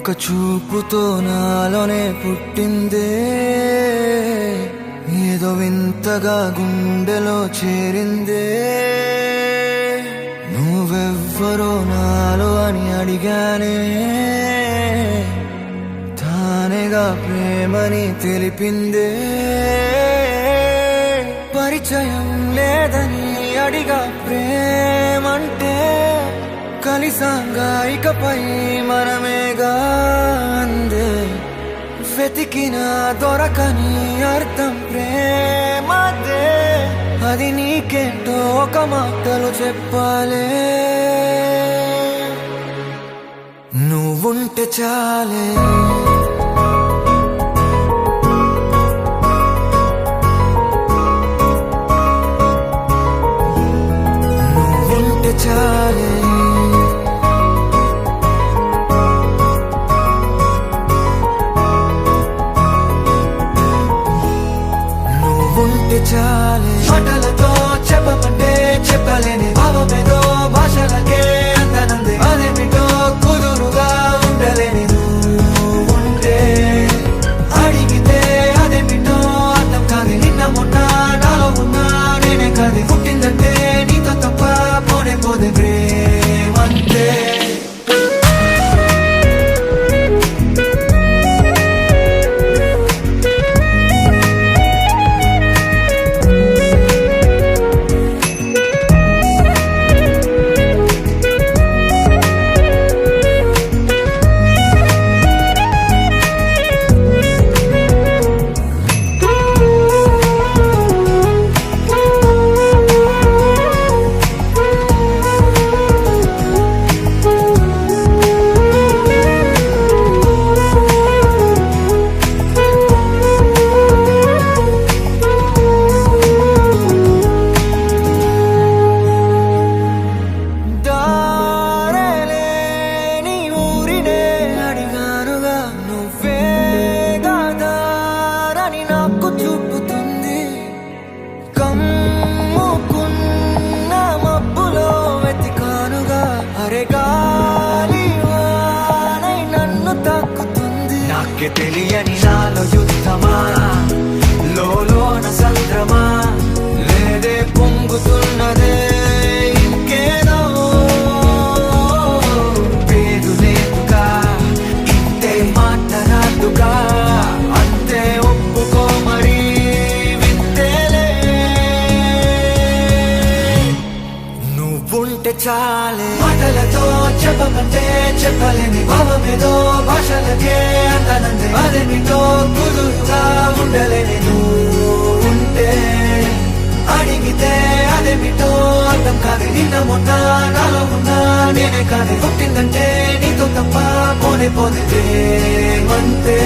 ఒక చూపుతో నాలోనే పుట్టిందే, ఏదో వింతగా గుండెలో చేరిందే. నువ్వెవ్వరో నాలో అని అడిగానే, తానేగా ప్రేమని తెలిపిందే. పరిచయం లేదని అడిగా ప్రేమంటే, కలిసాంగా ఇకపై మనమేగా అందే. వెతికిన దొరకని అర్థం ప్రేమదే, అది నీకేంటో ఒక మాటలు చెప్పాలే. నువ్వుంటే చాలే, నువ్వుంటే చాలే. నువ్వుంటే చాలే, మాటలతో చెప్పమంటే చెప్పలేని భావమేదో భాషలకే అందనందే. అదేమిటో కుదురుగా ఉండలేని నువ్వుంటే, అడిగితే అదేమిటో అర్థం కాదు. నిన్న మొన్న నాలో ఉన్నా నేనే కాదు. పుట్టిందంటే నీతో తప్ప పోనే పోదే ప్రేమంతే. చూపుతుంది కమ్ముకున్న మబ్బులో వెతికానుగా. అరే గాలి వానై నన్ను తాకుతుంది. నాకే తెలియని నాలో యుద్ధమా, లోన సంద్రమా, లేదే పొంగుతున్నదే ఇంకేదో. పేరు లేదుగా, ఇంతే మాట్లాడుగా, అంతే ఒప్పుకో మరి వింతేలే. నువ్వుంటే చాలే, మాటలతో చెప్పమంటే చెప్పలేని భావమేదో భాషలకే అందనందే. అదేమిటో కుదురుగా ఉండలేని నువ్వుంటే, అడిగితే అదేమిటో అర్థం కాదు. నిన్న మొన్న నాలో ఉన్నా నేనే కాదు. పుట్టిందంటే నీతో తప్ప పోనే పోదే ప్రేమంతే.